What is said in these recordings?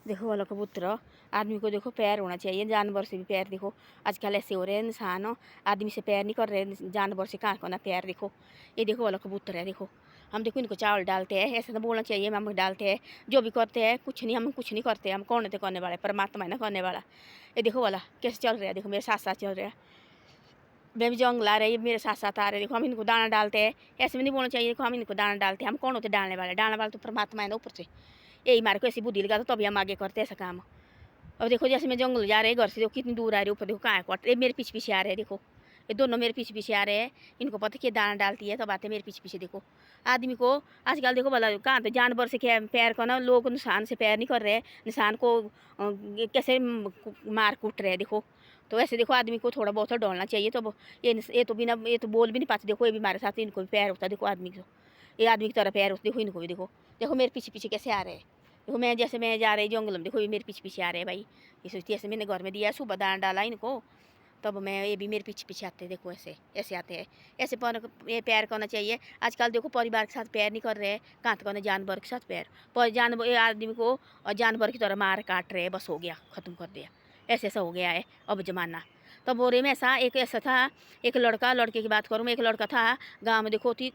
देखो वाला कबूतर आदमी को देखो पैर होना चाहिए, जानवर से भी पैर देखो आजकल ऐसे हो रहे हैं। इंसान हो आदमी से पैर नहीं कर रहे, जानवर से कहाँ करना पैर। देखो ये देखो वाला कबूतर है। देखो हम देखो इनको चावल डालते हैं, ऐसा तो बोलना चाहिए हम डालते हैं। जो भी करते हैं कुछ नहीं, हम कुछ नहीं करते, हम कौन थे करने वाले, परमात्मा है ना करने वाला। ये देखो वाला कैसे चल रहा है, देखो मेरे साथ साथ चल रहा है। मैं भी जंग ला रहे हैं, मेरे साथ साथ आ रहे हैं। देखो हम इनको दाना डालते हैं, ऐसे भी नहीं बोलना चाहिए। देखो हम इनको दाना डालते हैं, हम कौन होते डालने वाले, डालने वाले तो परमात्मा है ना ऊपर से। यही हमारे को ऐसी बुद्धि लगा तो तभी हम आगे करते हैं ऐसा काम। अब देखो जैसे मैं जंगल जा रहे हैं घर से, देखो कितनी दूर आ रही है, ऊपर देखो कहाँ है क्वार्टर, ये मेरे पीछे पीछे आ रहे हैं। देखो ये दोनों मेरे पीछे पीछे आ रहे हैं, इनको पता कि दाना डालती है, तब आते मेरे पीछे पीछे। देखो आदमी को आजकल देखो भला कहाँ तो जानवर से क्या पैर को ना, लोग इंसान से पैर नहीं कर रहे हैं, इंसान को कैसे मार कूट रहे हैं। देखो तो वैसे देखो आदमी को थोड़ा बहुत तो डोलना चाहिए। तो ये तो बिना, ये तो बोल भी नहीं पाते। देखो ये भी हमारे साथ, इनको भी पैर होता है। देखो आदमी को, ये आदमी की तरह पैर होता है। देखो इनको भी देखो, देखो मेरे पीछे पीछे कैसे आ रहे हैं। देखो मैं जैसे मैं जा रही जंगल में, देखो ये मेरे पीछे पीछे आ रहे हैं भाई। ये सोचती है ऐसे मैंने घर में दिया, सुबह दाना डाला इनको, तब मैं ये भी मेरे पीछे पीछे आते हैं। देखो ऐसे ऐसे आते हैं, ऐसे पर ये प्यार करना चाहिए। आजकल देखो परिवार के साथ प्यार नहीं कर रहे हैं, कहाँ तक करना जानवर के साथ प्यार। पर जानवर ये आदमी को और जानवर की तरह मार काट रहे हैं, बस हो गया, ख़त्म कर दिया। ऐसे ऐसा हो गया है अब ज़माना। तब बोरे में ऐसा एक ऐसा था, एक लड़का, लड़के की बात करूँ मैं, एक लड़का था गाँव में। देखो थी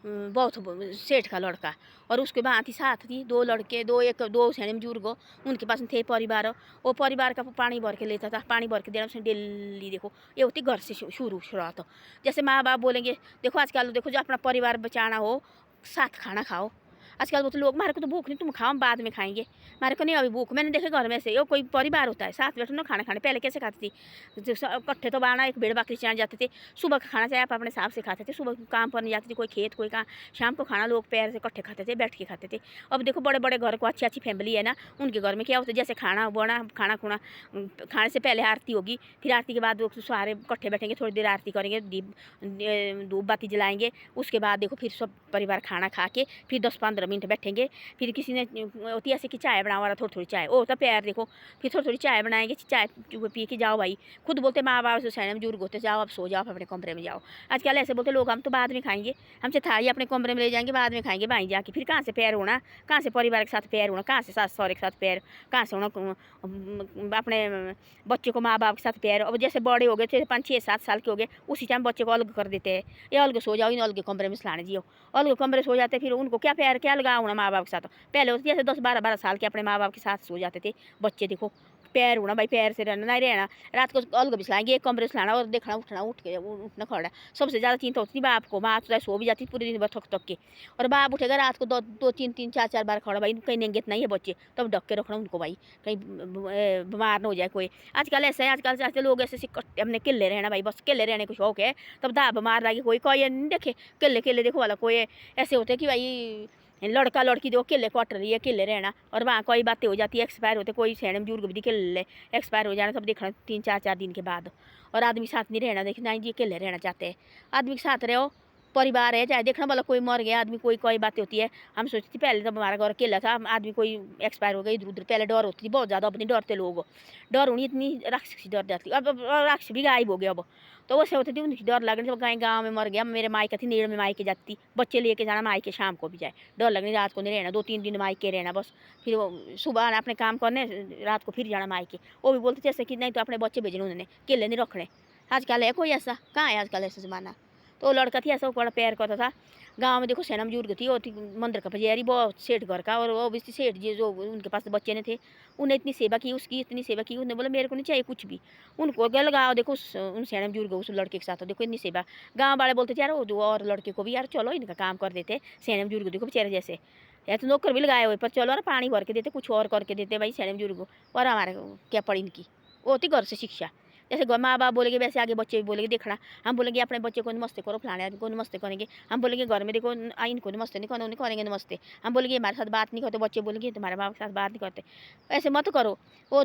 बहुत सेठ का लड़का, और उसके बाद थी साथ थी दो लड़के, दो सैने बुजुर्ग, उनके पास थे परिवार। वो परिवार का पानी भर के लेता था, पानी भर के देना उसने डेली। देखो ये होती घर से शुरुआत हो। जैसे माँ बाप बोलेंगे, देखो आजकल देखो जो अपना परिवार बचाना हो, साथ खाना खाओ। आजकल बोलते लोग, मारे को तो भूख नहीं, तुम खाओ बाद में खाएंगे, मारे को नहीं अभी भूख। मैंने देखे घर में से, ये कोई परिवार होता है साथ बैठो ना खाना खाने। पहले कैसे खाती थी, इकट्ठे तो बाना एक भेड़ बकरी चार जाते थे, सुबह का खाना चाहे आप अपने हिसाब से खाते थे। सुबह काम पर नहीं जाते थे, कोई खेत कोई कहाँ, शाम को खाना लोग पैर से इकट्ठे खाते थे, बैठ के खाते थे। अब देखो बड़े बड़े घर को, अच्छी अच्छी फैमिली है ना, उनके घर में क्या होता है, जैसे खाना बना, खाना खुना खाने से पहले आरती होगी, फिर आरती के बाद लोग सारे इकट्ठे बैठेंगे, थोड़ी देर आरती करेंगे, धूप बाती जलाएंगे। उसके बाद देखो फिर सब परिवार खाना खा के फिर 10-15 मिनट बैठेंगे। फिर किसी ने होती ऐसे कि चाय बनाओ वाला, थोड़ी थोड़ी चाय, ओ होता प्यार। देखो फिर थोड़ी थोड़ी चाय बनाएंगे, चाय पी के जाओ भाई। खुद बोलते माँ बाप से सैन बुजुर्ग होते, जाओ अब सो जाओ, अपने कमरे में जाओ। आजकल ऐसे बोलते लोग, हम तो बाद में खाएंगे, हमसे थाली अपने कमरे में ले जाएंगे, बाद में खाएंगे भाई जाके। फिर कहाँ से प्यार होना, कहाँ से परिवार के साथ प्यार होना, कहाँ से सास सहुरे के साथ प्यार, कहाँ से होना अपने बच्चे को माँ बाप के साथ प्यार। अब जैसे बड़े हो गए थे 5-6-7 साल के हो गए, उसी टाइम बच्चे को अलग कर देते हैं, ये अलग सो जाओ, इन अलग कमरे में सलाने जियो, अलग कमरे सो जाते। फिर उनको क्या प्यार क्या लगाव होना माँ बाप के साथ। पहले होती जैसे 10-12 साल के अपने माँ बाप के साथ सो जाते थे बच्चे। देखो पैर होना भाई, पैर से रहना नहीं रहना। रात को अलग बिछलाएंगे, एक कमरे से लाना और देखना, उठना, उठना खड़ा। सबसे ज़्यादा चिंता होती थी बाप को, माँ तो सो भी जाती पूरे दिन भर थक थक के, और बाप उठेगा रात को 2-3-4 बार खड़ा भाई, कहीं नेंगेत नहीं है बच्चे, तब ढक के रखना उनको भाई, कहीं बीमार ना हो जाए कोई। आजकल ऐसा है, आजकल चाहते लोग ऐसे अपने किले रहना भाई, बस किले रहने को शौक है, तब दा बीमार लगी कोई कोई नहीं देखे किले किले। देखो वाला कोई ऐसे होते कि भाई लड़का लड़की जो किले क्वार्टर रही है, किले रहना, और वहाँ कोई बातें हो जाती है, एक्सपायर होते, कोई सैन बुजुर्ग भी किले एक्सपायर हो जाना, सब देखना 3-4 दिन के बाद। और आदमी साथ नहीं रहना, देखना नहीं जी किले रहना चाहते हैं, आदमी के साथ रहो, परिवार है चाहे। देखना वाला कोई मर गया आदमी, कोई बातें होती है। हम सोचती थी पहले, जब हमारा घर अकेला था, आदमी कोई एक्सपायर हो गया इधर उधर, पहले डर होती थी बहुत ज़्यादा, अपनी डरते लोग, डर होनी इतनी, राक्षसी डर जाती। अब राक्षस भी गायब हो गया अब, तो वैसे होती थी उनकी डर लगनी। जब गाय गाँव में मर गया, मेरे मायके थी नेड़ में मायके जाती, बच्चे लेके जाना मायके, शाम को भी जाए, डर लगनी, रात को नहीं रहना, 2-3 दिन मायके रहना बस। फिर वो सुबह आना अपने काम करने, रात को फिर जाना मायके। वो भी बोलते जैसे कि नहीं तो अपने बच्चे भेजने उन्होंने, केले नहीं रखने। आजकल है कोई ऐसा, कहाँ है आजकल ऐसा ज़माना। तो लड़का थी ऐसा, बड़ा प्यार करता था। गांव में देखो सेना बुजुर्ग थी, वो थी मंदिर का पुजारी, बहुत सेठ घर का, और वो भी सेठ जी जो उनके पास बच्चे नहीं थे, उन्हें इतनी सेवा की, उसकी इतनी सेवा की। उन्हें बोला मेरे को नहीं चाहिए कुछ भी, उनको गल गाँव देखो उन सेना बुजुर्ग उस लड़के के साथ देखो इतनी सेवा। गाँव वाले बोलते थे यार वो और लड़के को भी यार चलो इनका काम कर देते, सेना बुजुर्ग देखो बेचारे जैसे, या तो नौकर भी लगाए हुए, पर चलो यार पानी भर के देते, कुछ और करके देते भाई सेना बुजुर्ग। और हमारे क्या पड़ी इनकी, वो होती घर से शिक्षा। जैसे माँ बाप बोलेंगे वैसे आगे बच्चे भी बोलेंगे। देखना हम बोलेंगे अपने बच्चे को नमस्ते करो, फलाने आदमी को नमस्ते करेंगे। हम बोलेंगे घर में देखो इनको नमस्ते नहीं करना, उन्हें करेंगे नमस्ते। हम बोलेंगे हमारे साथ बात नहीं करते, बच्चे बोलेंगे तुम्हारे माँ बाप के साथ बात नहीं करते। ऐसे मत करो, वो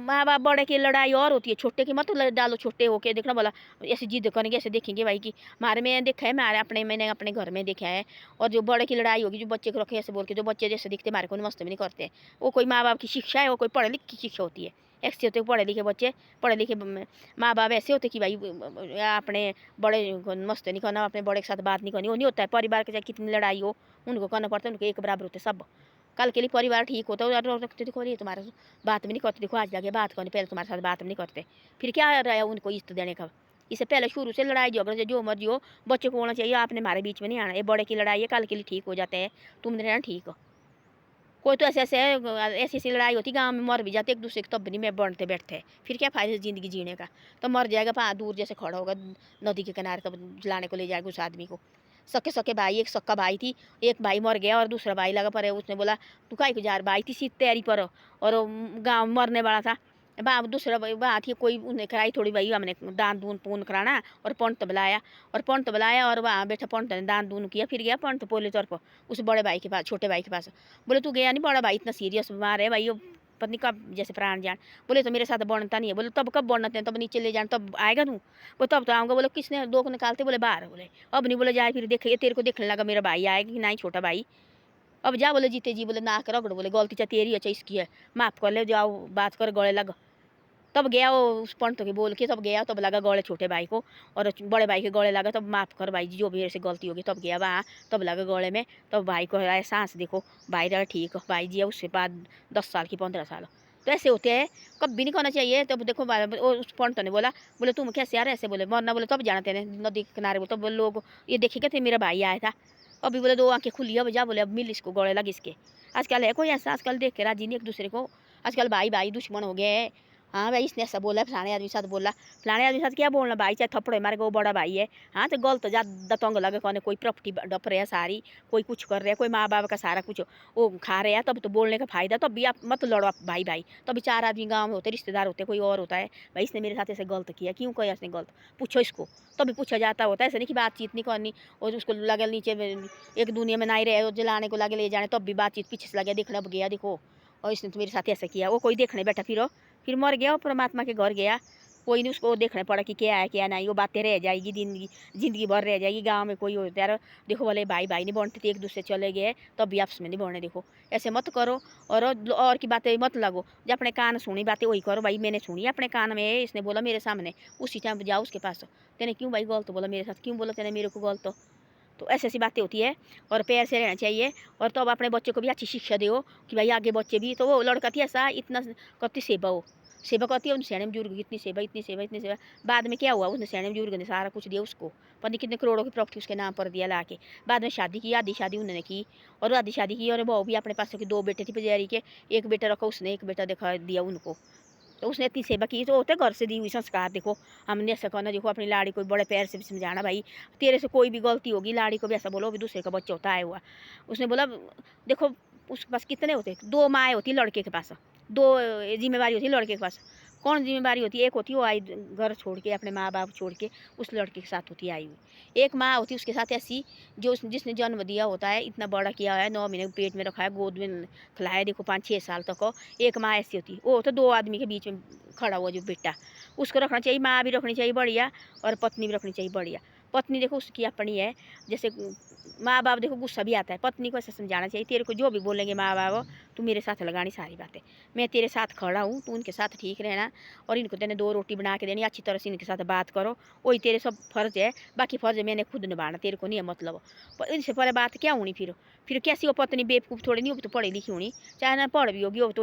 माँ बाप बड़े की लड़ाई और होती है, छोटे की मत डालो। छोटे होके देखना बोला ऐसी जिद करेंगे, ऐसे देखेंगे भाई कि हमारे में देखा है, मैंने अपने घर में देखा है। और जो बड़े की लड़ाई होगी, जो बच्चे को रखे ऐसे बोल के, जो बच्चे जैसे दिखते हमारे को नमस्ते भी नहीं करते, वो कोई माँ बाप की शिक्षा है, वो कोई पढ़े लिखे की शिक्षा होती है। ऐसे होते पढ़े लिखे बच्चे, पढ़े लिखे माँ बाप ऐसे होते कि भाई अपने बड़े को नमस्ते नहीं करना, अपने बड़े के साथ बात नहीं करनी, वो नहीं होता है। परिवार के चाहे कितनी लड़ाई हो, उनको करना पड़ता है, उनको एक बराबर होते सब। कल के लिए परिवार ठीक होता है और देखो ये तुम्हारा बात भी नहीं करते, देखो आज लगे बात करने, पहले तुम्हारे साथ बात भी नहीं करते, फिर क्या रहा उनको इज्जत देने का। इससे पहले शुरू से लड़ाई झगड़े से जो मर्जी हो, बच्चों को होना चाहिए, आपने हमारे बीच में नहीं आना, ये बड़े की लड़ाई है, कल के लिए ठीक हो जाते हैं, तुम रहना ठीक हो। कोई तो ऐसी ऐसी लड़ाई होती गांव में, मर भी जाते एक दूसरे के, तब नहीं में बढ़ते बैठते, फिर क्या फायदा ज़िंदगी जीने का। तो मर जाएगा दूर जैसे खड़ा होगा नदी के किनारे, तब लाने को ले जाएगा उस आदमी को। सके सके भाई, एक सक्का भाई थी, एक भाई मर गया और दूसरा भाई लगा पर, उसने बोला तू काहे को जा रहा, भाई थी सी तैयारी पर, और गाँव मरने वाला था। दूसरा वहाँ थी कोई, उन्हें कराई थोड़ी भाई, हमने दान दून पून कराना, और पंत बुलाया और वहाँ बैठा, पंत ने दान दून किया, फिर गया पंत पोले तौर पर उस बड़े भाई के पास, छोटे भाई के पास। बोले तू गया नहीं, बड़ा भाई इतना सीरियस बीमार है भाई, पत्नी कब जैसे प्राण जान। बोले तो मेरे साथ बढ़ता नहीं है। बोले तब कब बढ़ना, तब नीचे ले जान तब आएगा तू। वो तब तो आऊँगा। बोले किसने दो को निकालते, बोले बाहर। बोले अब नहीं, बोले जाए फिर देखे, तेरे को देखने लगा मेरा भाई आएगा कि नहीं, छोटा भाई अब जा। बोले जीते जी, बोले ना कर रगड़, बोले गलती चाहे तेरी अच्छा इसकी है, माफ़ कर ले, जाओ बात कर, गले लग। तब गया वो उस पंत के बोल के, तब गया, तब लगा गले छोटे भाई को, और बड़े भाई के गले लगा, तब माफ़ कर भाई जी, जो भी ऐसे गलती होगी। तब गया वहाँ, तब लगा गले में, तब भाई को आया सांस, देखो भाई रहा ठीक, भाई जी उसके बाद 10 साल की 15 साल। तो ऐसे होते हैं, कभी नहीं करना चाहिए। तब देखो उस पंत ने बोला, बोले तुम कैसे यार ऐसे, बोले मरना, बोले तब जाना तेने नदी के किनारे, बोले तब लोग ये देखेगा थे मेरा भाई आया था। अभी बोले दो आंखें खुली, अब जा, बोले अब मिल इसको, गले लग इसके। आजकल है कोई ऐसा, आजकल देख के राजी नहीं एक दूसरे को, आजकल भाई भाई दुश्मन हो गए हैं। हाँ भाई इसने ऐसा बोला, फलाने आदमी साथ बोला, फलाने आदमी साथ क्या बोलना, भाई चाहे थप्पड़ मारे वो बड़ा भाई है। हाँ तो गलत ज़्यादा तंग लगे कौन, कोई प्रॉपर्टी डप रहे है सारी, कोई कुछ कर रहे है, कोई माँ बाप का सारा कुछ वो खा रहे हैं, तब तो बोलने का फायदा। तब भी आप मत लड़ो आप भाई भाई, तभी 4 आदमी गाँव में होते, रिश्तेदार होते, कोई और होता है भाई इसने मेरे साथ ऐसे गलत किया, क्यों किया इसने गलत, पूछो इसको, तभी पूछा जाता होता है। ऐसे नहीं कि बातचीत नहीं करनी, और उसको लगे नीचे एक दुनिया में नहीं रहे, जलाने को लगे ले जाने, तब भी बातचीत पीछे से लगे देखना, अब गया देखो और इसने तो मेरे साथ ऐसा किया, वो कोई देखने बैठा, फिर मर गया, परमात्मा के घर गया, कोई नहीं उसको देखना पड़ा कि क्या है क्या नहीं, वो बातें रह जाएगी, जिंदगी भर रह जाएगी। गांव में कोई होता है देखो, बोले भाई भाई नहीं बनते थे, एक दूसरे चले गए तब भी आपस में नहीं बढ़ने, देखो ऐसे मत करो। और की बातें मत लगो, जब अपने कान सुनी बातें वही करो। भाई मैंने सुनी अपने कान में, इसने बोला मेरे सामने, उसी टाइम जाओ उसके पास, तेने क्यों भाई गलत बोला मेरे साथ, क्यों बोला तेने मेरे को गलत। तो ऐसी ऐसी बातें होती है, और प्यार से रहना चाहिए। और तो अब अपने बच्चे को भी अच्छी शिक्षा दो कि भाई आगे बच्चे भी, तो वो लड़का थी ऐसा इतना करती सेवा, हो सेवा करती है, उन सियाने बुजुर्ग इतनी सेवा इतनी सेवा इतनी सेवा। बाद में क्या हुआ, उसने सियाने बुजुर्ग ने सारा कुछ दिया उसको, पता नहीं कितने करोड़ों की प्रॉपर्टी उसके नाम पर दिया ला के। बाद में शादी की, आधी शादी उन्होंने की, और आधी शादी की, और वो भी अपने पास की 2 बेटे थी पुजारी के, एक बेटा रखा उसने, एक बेटा दिखा दिया उनको। तो उसने इतनी सेवा की, तो होते घर से दी हुई संस्कार। देखो हमने ऐसा करना, देखो अपनी लाड़ी को बड़े प्यार से भी समझाना, भाई तेरे से कोई भी गलती होगी, लाड़ी को भी ऐसा बोलो भी दूसरे का बच्चा होता है हुआ। उसने बोला देखो उसके पास कितने होते, 2 माएँ होती लड़के के पास, 2 जिम्मेवारी होती लड़के के पास। कौन जिम्मेवारी होती है, एक होती है वो आई घर छोड़ के, अपने माँ बाप छोड़ के उस लड़के के साथ होती है आई हुई। एक माँ होती है उसके साथ ऐसी, जो जिसने जन्म दिया होता है, इतना बड़ा किया है, 9 महीने पेट में रखा है, गोद में खिलाया, देखो 5-6 साल तक हो। एक माँ ऐसी होती है, वो तो 2 आदमी के बीच में खड़ा हुआ जो बेटा, उसको रखना चाहिए। माँ भी रखनी चाहिए बढ़िया, और पत्नी भी रखनी चाहिए बढ़िया। पत्नी देखो उसकी अपनी है, जैसे माँ बाप देखो गुस्सा भी आता है, पत्नी को ऐसा समझाना चाहिए, तेरे को जो भी बोलेंगे माँ बाप, तू मेरे साथ लगानी सारी बातें, मैं तेरे साथ खड़ा हूँ, तू उनके साथ ठीक रहना, और इनको तेने 2 रोटी बना के देनी, अच्छी तरह से इनके साथ बात करो, वही तेरे सब फर्ज है, बाकी फर्ज मैंने खुद निभाना, तेरे को नहीं है मतलब। पर इनसे पहले बात क्या होनी, फिर कैसी वो पत्नी बेवकूफ़ थोड़ी नहीं, वो तो पढ़ी लिखी होनी, चाहे ना पढ़ भी होगी, वो तो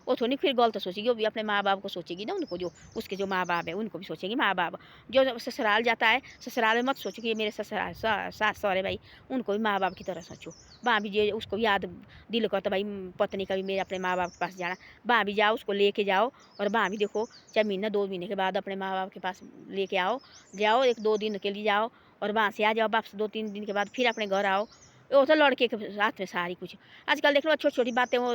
वो थोड़ी फिर गलत सोचेगी, वो भी अपने माँ बाप को सोचेगी ना, उनको जो उसके जो माँ बाप है उनको भी सोचेगी। माँ बाप जो ससुराल जाता है, ससुराल में मत सोचो कि ये मेरे ससुराल सास सहुरे, भाई उनको भी माँ बाप की तरह सोचो। वहाँ भी जो उसको भी याद दिल करता भाई पत्नी का भी मेरे अपने माँ बाप के पास जाना, वहाँ भी जाओ उसको लेके जाओ, और वहाँ भी देखो चाहे महीना 2 महीने के बाद अपने माँ बाप के पास लेके आओ, जाओ 1-2 दिन के लिए जाओ, और वहाँ से आ जाओ वापस 2-3 दिन के बाद फिर अपने घर आओ। वो तो लड़के के साथ में सारी कुछ। आजकल देख लो छोटी छोटी बातें, वो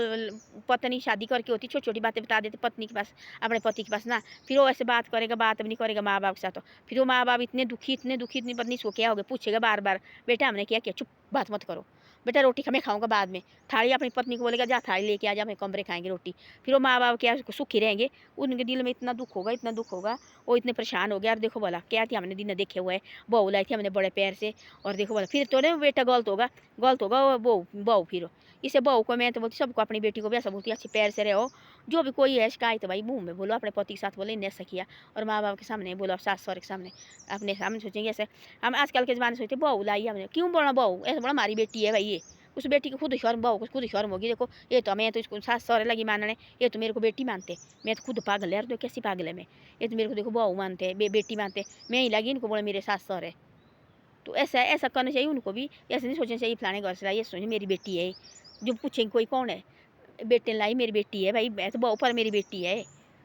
पत्नी शादी करके होती, छोटी छोटी बातें बता देते पत्नी के पास, अपने पति के पास ना, फिर वो ऐसे बात करेगा, बात भी नहीं करेगा माँ बाप के साथ, तो फिर वो माँ बाप इतने दुखी इतनी पत्नी इसको क्या हो गया, पूछेगा बार बार बेटा हमने क्या किया, चुप बात मत करो बेटा, रोटी मैं खाऊंगा बाद में, थाली अपनी पत्नी को बोलेगा जा थाली लेके आ जा, मैं कमरे खाएंगे रोटी। फिर वो माँ बाप क्या सुखी रहेंगे, उनके दिल में इतना दुख होगा, वो इतने परेशान हो गया। और देखो बोला क्या थी, हमने दिन देखे हुए बहू लाई थी हमने बड़े प्यार से, और देखो बोला फिर तो नहीं बेटा गलत होगा वो बहू। फिर इसे बहू को मैं तो बोलती, सबको अपनी बेटी को भी ऐसा बोलती, अच्छी प्यार से रहो, जो भी कोई है शिकायत भाई मुँह में बोलो, अपने पति के साथ बोले इन्हें ऐसा किया, और माँ बाप के सामने बोलो, सास सहुरे के सामने, अपने सामने सोचेंगे ऐसे। हम आजकल के ज़माने सोचते बहू लाई हमने, क्यों बोलना बहू, ऐसा बोला हमारी बेटी है भाई, ये उस बेटी को खुद शर्म, बहू को खुद शर्म होगी। देखो ये तो मैं तो इसको सास सहुरे लगी मानने, ये तो मेरे को बेटी मानते, मैं तो खुद पागल है यार, तो कैसी पागल है मैं। ये तो मेरे को देखो बहू मानते, बेटी मानते, मैं ही लगी इनको बोले मेरे सास सहुरे। तो ऐसा ऐसा करना चाहिए उनको भी, ऐसे नहीं सोचना चाहिए फलाने घर से लाई, ये सोचे मेरी बेटी है। जो पूछेंगे कोई कौन है, बेटे ने लाई मेरी बेटी है भाई, मैं तो बहू पर मेरी बेटी है।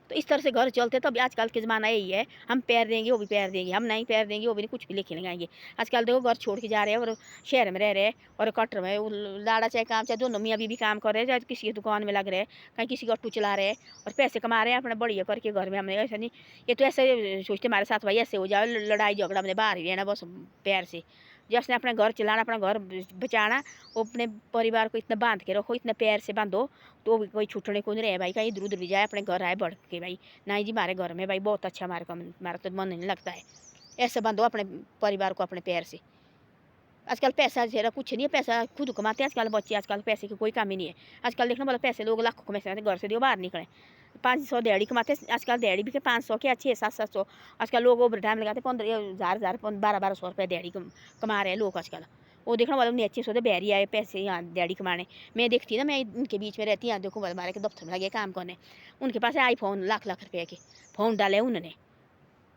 तो इस तरह से घर चलते, तब आजकल के ज़माना यही है, हम पैर देंगे वो भी पैर देंगे, हम नहीं पैर देंगे वो भी नहीं, कुछ भी लेके लगाएंगे। आजकल देखो घर छोड़ के जा रहे हैं और शहर में रह रहे हैं, और कटर में लाड़ा चाहे काम चाहे दोनों मियाँ बीवी काम कर रहे हैं, चाहे किसी की दुकान में लग रहे हैं, कहीं किसी का ऑटो चला रहे हैं और पैसे कमा रहे हैं अपना बढ़िया करके घर में। हमने ऐसा नहीं, ये तो ऐसे सोचते हमारे साथ भाई ऐसे हो जाए लड़ाई झगड़ा, हमने बाहर ही रहना बस पैर से। जिसने अपना घर चलाना, अपना घर बचाना, वो अपने परिवार को इतना बांध के रखो, इतना प्यार से बांधो, तो भी कोई छूटने को नहीं रहे भाई, कहीं इधर उधर भी जाए अपने घर आए बढ़ के भाई। नहीं जी हमारे घर में भाई बहुत अच्छा, हमारा तो मन नहीं लगता है। ऐसे बांधो अपने परिवार को अपने प्यार से। आजकल पैसा जरा कुछ नहीं है, पैसा खुद कमाते हैं आजकल बच्चे, आजकल पैसे की कोई कमी नहीं है। आजकल देखना बोला पैसे लोग लाखों कमाते हैं, घर से दियो बाहर निकले 500 दिहाड़ी कमाते हैं आजकल, दिहाड़ी भी के 500 के 600-700। आजकल लोग ओवर टाइम लगाते 15,000 1200 रुपये दिहाड़ी कमा रहे हैं लोग आजकल। वो देखना वाला उन्हें अच्छे सोते बहरी आए पैसे यहाँ दिहाड़ी कमाने। मैं देखती ना, मैं इनके बीच में रहती, यहाँ देखो हमारे के दफ्तर में लगे काम करने, उनके पास आईफोन लाख लाख रुपये के फ़ोन डाले उन्होंने।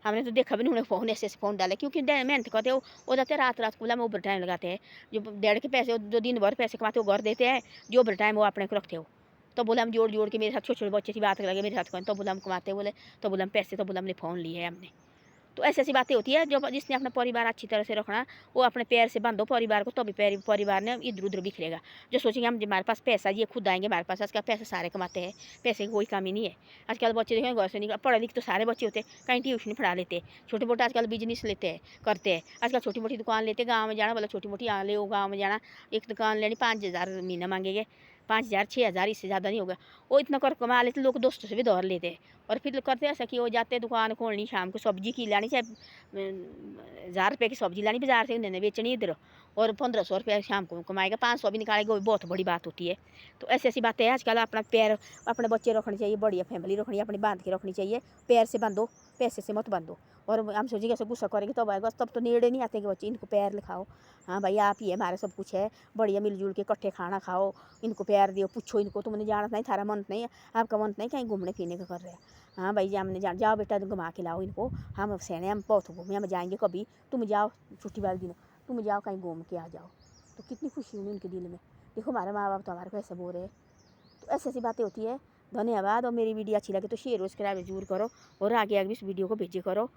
हमने तो देखा भी नहीं उन्हें फ़ोन ऐसे फ़ोन डाले, क्योंकि मेहनत करते वो जाते रात रात खुला में ओवर टाइम लगाते हैं। जो डेढ़ के पैसे जो दिन भर पैसे कमाते वो घर देते हैं, जो ओवर टाइम वो अपने को रखते हो। तो बोला हम जोड़ जोड़ के मेरे साथ छोटे छोटे बच्चे की बात लगे मेरे साथ कौन, तो बोला हम कमाते बोले, तो बोला हम पैसे, तो बोला हमने फ़ोन लिए है हमने। तो ऐसी ऐसी बातें होती है, जो जिसने अपना परिवार अच्छी तरह से रखना, वो अपने पैर से बांधो परिवार को, तभी परिवार ने इधर उधर बिखरेगा। जो सोचेंगे हम हमारे पास पैसा ये खुद आएंगे हमारे पास, आजकल पैसे सारे कमाते हैं, पैसे की कोई कमी नहीं है। आजकल बच्चे देखें घर से निकल, पढ़े लिखे तो सारे बच्चे होते हैं, कहीं ट्यूशन पढ़ा लेते हैं, छोटे मोटे आजकल बिजनेस लेते हैं करते हैं। आजकल छोटी मोटी दुकान लेते, गाँव में जाना बोला छोटी मोटी ले हो, गाँव में जाना एक दुकान लेनी 5,000 महीना मांगेंगे, 5,000 6,000, इससे ज़्यादा नहीं होगा। वो इतना कर कमा लेते, लोग दोस्तों से भी दौड़ लेते हैं। और फिर करते ऐसा कि वो जाते दुकान खोलनी, शाम को सब्जी की लानी, चाहे 1,000 रुपये की सब्जी लानी बाजार से, उन्होंने बेचनी इधर, और 1,500 रुपया शाम को कमाएगा, 500 भी निकालेगा, वो बहुत बड़ी बात होती है। तो ऐसी ऐसी बातें हैं आजकल। अपना पैर अपने बच्चे रखने चाहिए, बढ़िया फैमिली रखनी है अपनी, बांध के रखनी चाहिए, पैर से बांधो, पैसे से मत बांधो। और हम सोचेंगे ऐसे गुस्सा करेंगे तब आएगा, तब तो नेड़े नहीं आते कि बच्चे इनको पैर लिखाओ, हाँ भाई आप ही है हमारे सब कुछ है, बढ़िया मिलजुल के इकट्ठे खाना खाओ, इनको प्यार दियो, पूछो इनको तुमने जाना नहीं, थारा मन नहीं, आपका मन नहीं कहीं घूमने फिरने का कर रहे हैं, हाँ भाई हमने जाओ बेटा घुमा के लाओ इनको, हम सेने हम बहुत घूमे, हम जाएंगे कभी, तुम जाओ छुट्टी वाले दिन, तुम जाओ कहीं घूम के आ जाओ। तो कितनी खुशी हुई उनके दिल में, देखो हमारे माँ बाप तो हमारे को ऐसे बोल रहे हैं। तो ऐसी ऐसी बातें होती है। धन्यवाद। और मेरी वीडियो अच्छी लगे तो शेयर और सब्सक्राइब जरूर करो, और आगे आगे इस वीडियो को भेजे करो।